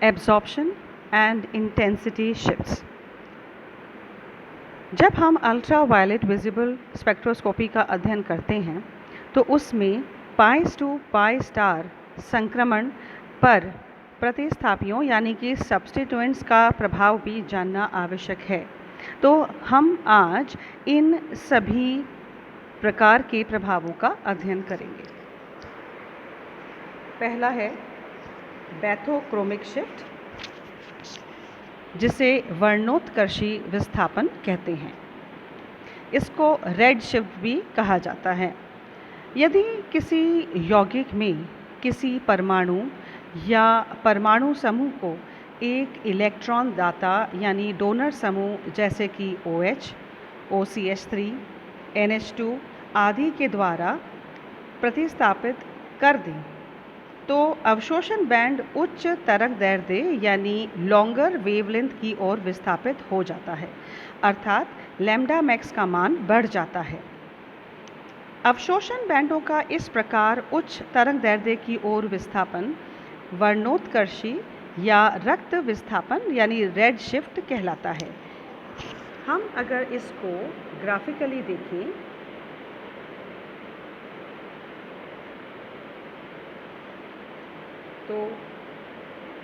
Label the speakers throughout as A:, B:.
A: Absorption and intensity shifts. जब हम ultra violet visible spectroscopy का अध्ययन करते हैं तो उसमें पाइस टू पाई स्टार संक्रमण पर प्रतिस्थापियों यानी कि सब्स्टिट्यूएंट्स का प्रभाव भी जानना आवश्यक है। तो हम आज इन सभी प्रकार के प्रभावों का अध्ययन करेंगे। पहला है बैथोक्रोमिक शिफ्ट, जिसे वर्णोत्कर्षी विस्थापन कहते हैं। इसको रेड शिफ्ट भी कहा जाता है। यदि किसी यौगिक में किसी परमाणु या परमाणु समूह को एक इलेक्ट्रॉन दाता यानी डोनर समूह जैसे कि OH, OCH3, NH2 आदि के द्वारा प्रतिस्थापित कर दें तो अवशोषण बैंड उच्च तरंगदैर्ध्य यानी लॉन्गर वेवलेंथ की ओर विस्थापित हो जाता है, अर्थात लैम्डा मैक्स का मान बढ़ जाता है। अवशोषण बैंडों का इस प्रकार उच्च तरंगदैर्ध्य की ओर विस्थापन वर्णोत्कर्षी या रक्त विस्थापन यानी रेड शिफ्ट कहलाता है। हम अगर इसको ग्राफिकली देखें तो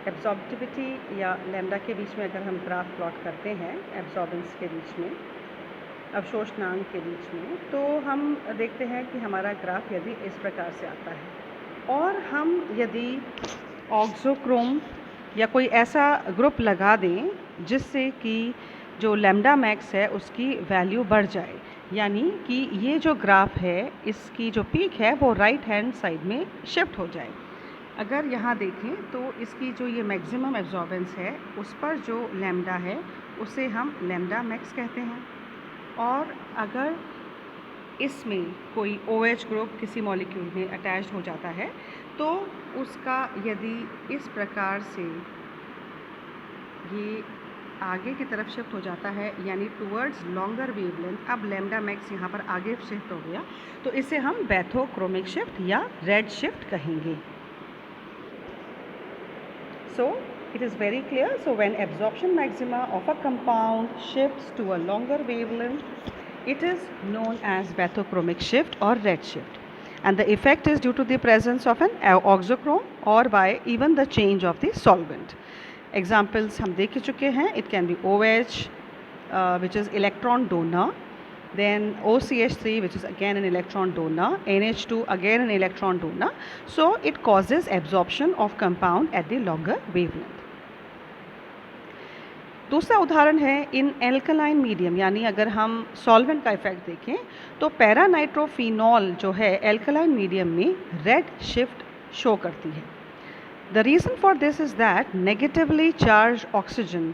A: एब्जॉर्बिविटी या लैम्डा के बीच में अगर हम ग्राफ प्लॉट करते हैं, एब्जॉर्बेंस के बीच में, अवशोषणांक के बीच में, तो हम देखते हैं कि हमारा ग्राफ यदि इस प्रकार से आता है और हम यदि ऑक्सोक्रोम या कोई ऐसा ग्रुप लगा दें जिससे कि जो लैम्डा मैक्स है उसकी वैल्यू बढ़ जाए, यानी कि ये जो ग्राफ है इसकी जो पीक है वो राइट हैंड साइड में शिफ्ट हो जाए। अगर यहाँ देखें तो इसकी जो ये मैक्सिमम एब्जॉर्बेंस है उस पर जो लैम्डा है उसे हम लैम्डा मैक्स कहते हैं। और अगर इसमें कोई OH ग्रुप किसी मॉलिक्यूल में अटैच्ड हो जाता है तो उसका यदि इस प्रकार से ये आगे की तरफ शिफ्ट हो जाता है यानी टूवर्ड्स लॉन्गर वेवलेंथ, अब लैम्डा मैक्स यहाँ पर आगे शिफ्ट हो गया, तो इसे हम बैथोक्रोमिक शिफ्ट या रेड शिफ्ट कहेंगे। So it is very clear. So when absorption maxima of a compound shifts to a longer wavelength, it is known as bathochromic shift or red shift. And the effect is due to the presence of an auxochrome or by even the change of the solvent. Examples हम देख चुके हैं. It can be OH, which is electron donor. Then OCH3, which is again an electron donor, NH2 again an electron donor. So it causes absorption of compound at the longer wavelength. दूसरा उदाहरण है in alkaline medium, यानी अगर हम solvent का effect देखें तो paranitrophenol जो है एल्कलाइन मीडियम में रेड शिफ्ट शो करती है। The reason for this is that negatively charged oxygen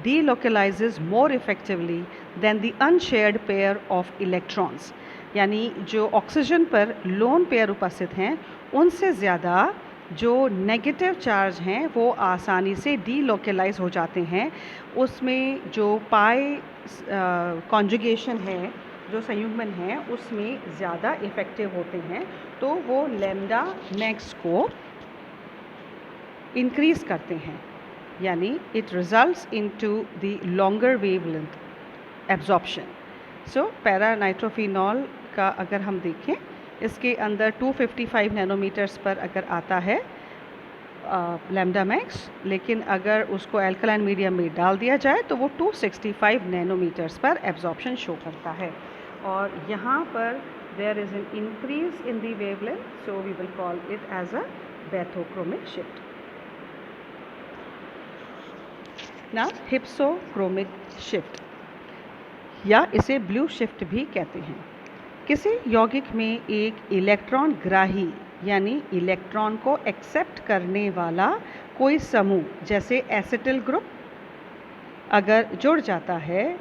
A: delocalizes more effectively than the unshared pair of electrons, यानी जो ऑक्सीजन पर लोन पेयर उपस्थित हैं उनसे ज़्यादा जो नेगेटिव चार्ज हैं वो आसानी से डीलोकलाइज हो जाते हैं। उसमें जो पाई कॉन्जुगेशन है, जो संयुग्मन है, उसमें ज़्यादा इफ़ेक्टिव होते हैं, तो वो लैम्डा मैक्स को इंक्रीज़ करते हैं, यानी it results into the longer wavelength absorption. So paranitrophenol का अगर हम देखें इसके अंदर 255 नैनोमीटर्स पर अगर आता है लैम्डा मैक्स, लेकिन अगर उसको एल्कलाइन मीडियम में डाल दिया जाए तो वो 265 नैनोमीटर्स पर एब्जॉर्प्शन शो करता है। और यहाँ पर there is an increase in the wavelength, so we will call it as a bathochromic shift. ना हिप्सोक्रोमिक शिफ्ट या इसे ब्लू शिफ्ट भी कहते हैं। किसी यौगिक में एक इलेक्ट्रॉन ग्राही यानी इलेक्ट्रॉन को एक्सेप्ट करने वाला कोई समूह जैसे एसिटिल ग्रुप अगर जुड़ जाता है,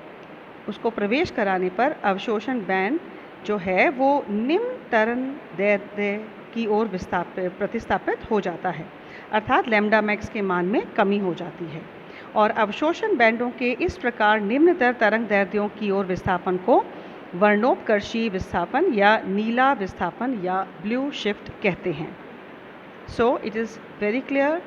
A: उसको प्रवेश कराने पर अवशोषण बैंड जो है वो निम्न तरंगदैर्ध्य की ओर प्रतिस्थापित हो जाता है, अर्थात लैम्डा मैक्स के मान में कमी हो जाती है। और अवशोषण बैंडों के इस प्रकार निम्नतर तरंगदैर्ध्यों की ओर विस्थापन को वर्णोत्कर्षी विस्थापन या नीला विस्थापन या ब्लू शिफ्ट कहते हैं। So it is very clear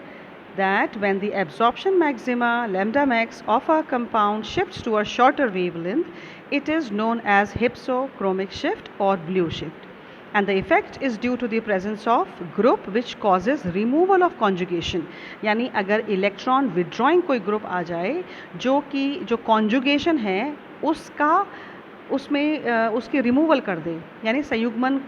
A: that when the absorption maxima lambda max of a compound shifts to a shorter wavelength, it is known as hypsochromic shift or blue shift. And the effect is due to the presence of group which causes removal of conjugation. यानी अगर electron withdrawing कोई group आ जाए जो कि जो conjugation है उसका उसमें उसकी रिमूवल कर दे, यानी संयुग्मन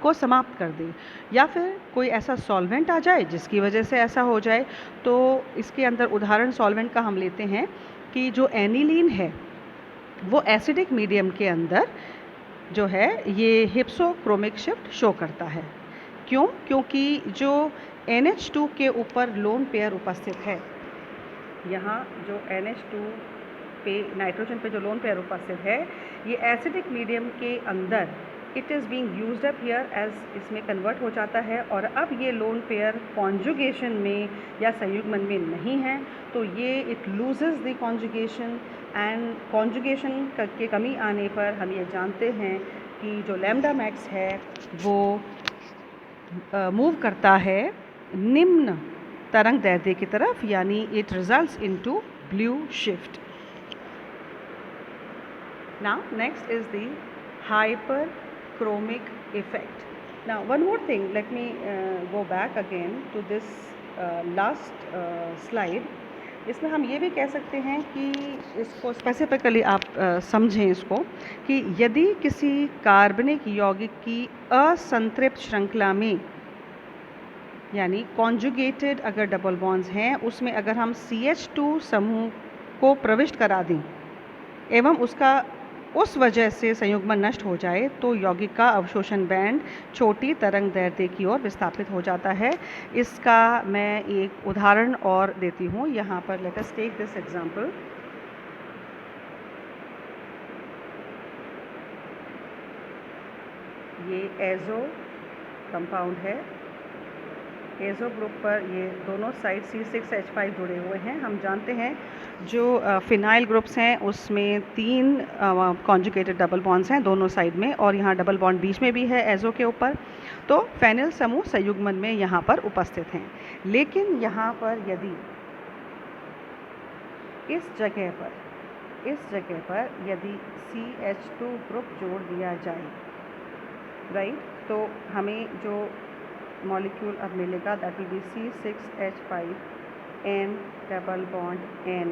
A: को समाप्त कर दे, या फिर कोई ऐसा सॉल्वेंट आ जाए जिसकी वजह से ऐसा हो जाए, तो इसके अंदर उदाहरण सॉल्वेंट का हम लेते हैं कि जो एनिलीन है वो एसिडिक मीडियम के अंदर जो है ये हिप्सोक्रोमिक शिफ्ट शो करता है। क्यों? क्योंकि जो NH2 के ऊपर लोन पेयर उपस्थित है, यहाँ जो NH2 पे नाइट्रोजन पे जो लोन पेयर उपस्थित है, ये एसिडिक मीडियम के अंदर it is being used up here as इसमें कन्वर्ट हो जाता है, और अब ये लोन पेयर कॉन्जुगेशन में या संयुग्मन में नहीं है, तो ये it loses the conjugation, and conjugation के कमी आने पर हम ये जानते हैं कि जो लैम्डा मैक्स है वो मूव करता है निम्न तरंग दैर्ध्य की तरफ, यानी it results into blue shift. Now next is the hyperchromic effect. Now one more thing, let me go back again to this last slide. इसमें हम ये भी कह सकते हैं कि इसको स्पेसिफिकली आप समझें इसको कि यदि किसी कार्बनिक यौगिक की असंतृप्त श्रृंखला में, यानी कॉन्जुगेटेड अगर डबल बॉन्ड्स हैं, उसमें अगर हम CH2 समूह को प्रविष्ट करा दें एवं उसका उस वजह से संयुग्मन नष्ट हो जाए, तो यौगिक का अवशोषण बैंड छोटी तरंग दैर्ध्य की ओर विस्थापित हो जाता है। इसका मैं एक उदाहरण और देती हूँ यहाँ पर। Let us take this example. ये एजो कंपाउंड है, एजो ग्रुप पर ये दोनों साइड C6H5 जुड़े हुए हैं। हम जानते हैं जो फिनाइल ग्रुप्स हैं उसमें 3 कॉन्जुगेटेड डबल बॉन्ड्स हैं दोनों साइड में, और यहाँ डबल बॉन्ड बीच में भी है एजो के ऊपर, तो फेनिल समूह संयुग्मन में यहाँ पर उपस्थित हैं। लेकिन यहाँ पर यदि इस जगह पर यदि CH2 ग्रुप जोड़ दिया जाए, राइट, तो हमें जो मॉलिक्यूल अब मिलेगा that will be C6H5 N double bond N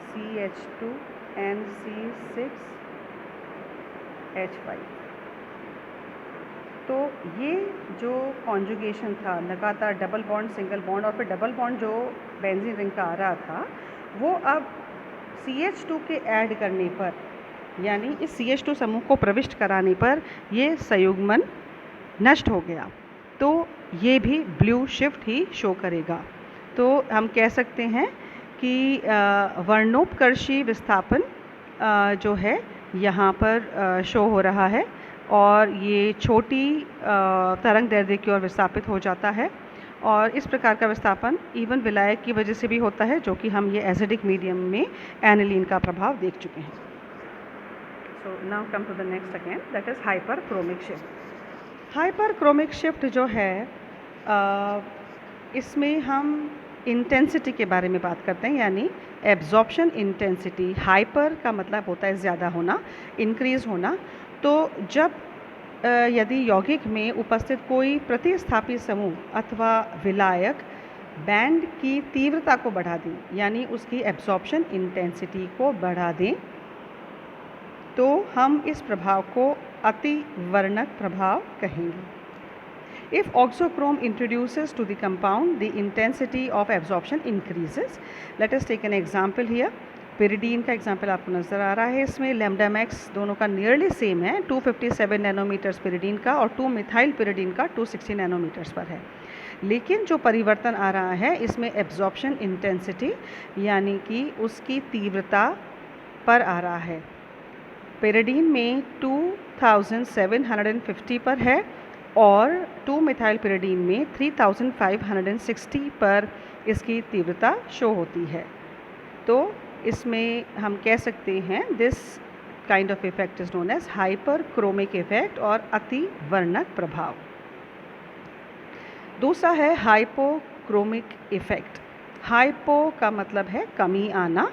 A: CH2 N C6H5। तो ये जो कॉन्जुगेशन था, लगातार डबल बॉन्ड सिंगल बॉन्ड और फिर डबल बॉन्ड जो बेंजीन रिंग का आ रहा था, वो अब CH2 के ऐड करने पर, यानी इस CH2 समूह को प्रविष्ट कराने पर ये संयुग्मन नष्ट हो गया, तो ये भी ब्लू शिफ्ट ही शो करेगा। तो हम कह सकते हैं कि वर्णोपकर्षी विस्थापन जो है यहाँ पर शो हो रहा है, और ये छोटी तरंग दैर्ध्य की ओर विस्थापित हो जाता है, और इस प्रकार का विस्थापन इवन विलायक की वजह से भी होता है, जो कि हम ये एसिडिक मीडियम में एनिलीन का प्रभाव देख चुके हैं। So now come to the next again, that is hyperchromic shift. Hyperchromic shift जो है इसमें हम इंटेंसिटी के बारे में बात करते हैं, यानी एब्जॉर्प्शन इंटेंसिटी। हाइपर का मतलब होता है ज़्यादा होना, इंक्रीज़ होना। तो जब यदि यौगिक में उपस्थित कोई प्रतिस्थापी समूह अथवा विलायक बैंड की तीव्रता को बढ़ा दें, यानी उसकी एब्जॉर्प्शन इंटेंसिटी को बढ़ा दें, तो हम इस प्रभाव को अतिवर्णक प्रभाव कहेंगे। If oxochrome introduces to the compound, the intensity of absorption increases. Let us take an example here. pyridine का एग्जाम्पल आपको नज़र आ रहा है। इसमें लैम्डा मैक्स दोनों का नियरली सेम है, 257 नैनोमीटर्स pyridine का और 2 मिथाइल pyridine का 260 नैनोमीटर्स पर है। लेकिन जो परिवर्तन आ रहा है इसमें एब्जॉर्प्शन इंटेंसिटी, यानी कि उसकी तीव्रता पर आ रहा है। pyridine में 2750 पर है और 2 मिथाइल pyridine में 3560 पर इसकी तीव्रता शो होती है। तो इसमें हम कह सकते हैं this kind of effect is known as hyperchromic effect और अतिवर्णक प्रभाव। दूसरा है हाइपोक्रोमिक इफ़ेक्ट। हाइपो का मतलब है कमी आना,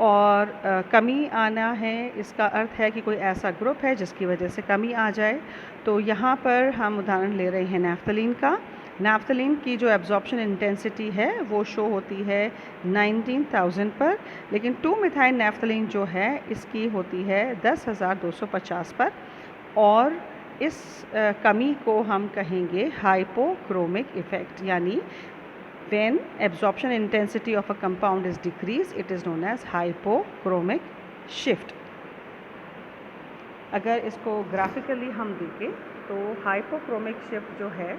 A: और कमी आना है, इसका अर्थ है कि कोई ऐसा ग्रुप है जिसकी वजह से कमी आ जाए। तो यहाँ पर हम उदाहरण ले रहे हैं नैफ्थलीन का। नैफ्थलीन की जो एब्जॉर्प्शन इंटेंसिटी है वो शो होती है 19,000 पर, लेकिन 2-मिथाइल नैफ्थलीन जो है इसकी होती है 10,250 पर, और इस कमी को हम कहेंगे हाइपोक्रोमिक इफ़ेक्ट। यानी when absorption intensity of a compound is decreased, it is known as hypochromic shift. अगर इसको ग्राफिकली हम देखें तो हाइपोक्रोमिक शिफ्ट जो है,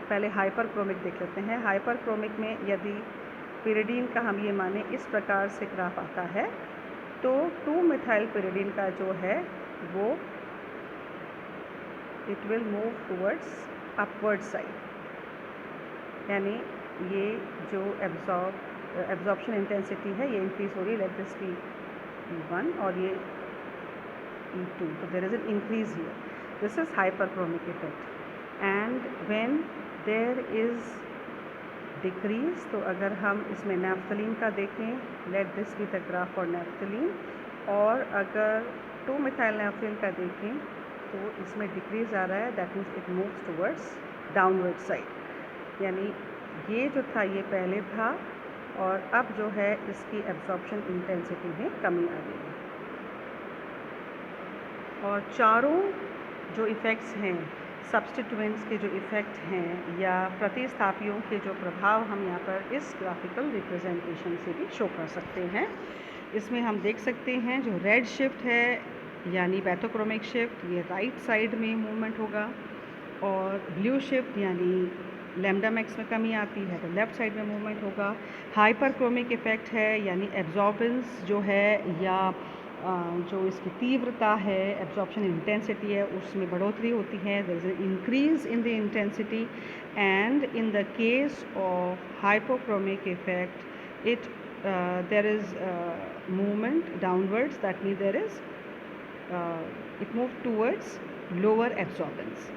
A: पहले हाइपरक्रोमिक देख लेते हैं। हाइपरक्रोमिक में यदि पिरिडीन का हम ये माने इस प्रकार से ग्राफ आता है, तो 2-मिथाइल पिरिडीन का जो है वो it will move towards upward side, यानी ये जो एब्जॉर्प्शन इंटेंसिटी है ये इंक्रीज हो रही है। लेट दिस बी E1 और ये E2, तो there is an increase here. This is hyperchromic effect. And when there is decrease, तो अगर हम इसमें नैफ्थलीन का देखें, let this be the graph for naphthalene, और अगर 2-मिथाइल नैफ्थलीन का देखें तो इसमें डिक्रीज आ रहा है, that means it moves towards downward side. यानी ये जो था ये पहले था, और अब जो है इसकी एब्जॉर्प्शन इंटेंसिटी में कमी आ गई है। और चारों जो इफ़ेक्ट्स हैं, सब्स्टिट्यूएंट्स के जो इफ़ेक्ट हैं या प्रतिस्थापियों के जो प्रभाव, हम यहाँ पर इस ग्राफिकल रिप्रेजेंटेशन से भी शो कर सकते हैं। इसमें हम देख सकते हैं जो रेड शिफ्ट है यानी पैथोक्रोमिक शिफ्ट, ये राइट साइड में मूवमेंट होगा, और ब्लू शिफ्ट यानी लैम्डा मैक्स में कमी आती है तो लेफ़्ट साइड में मूवमेंट होगा। हाइपरक्रोमिक इफ़ेक्ट है यानी एब्जॉर्बेंस जो है या जो इसकी तीव्रता है, एब्जॉर्प्शन इंटेंसिटी है, उसमें बढ़ोतरी होती है, there is an increase in the intensity. And in the case of hypochromic effect it there is movement downwards, that mean there is it moved towards lower absorbance.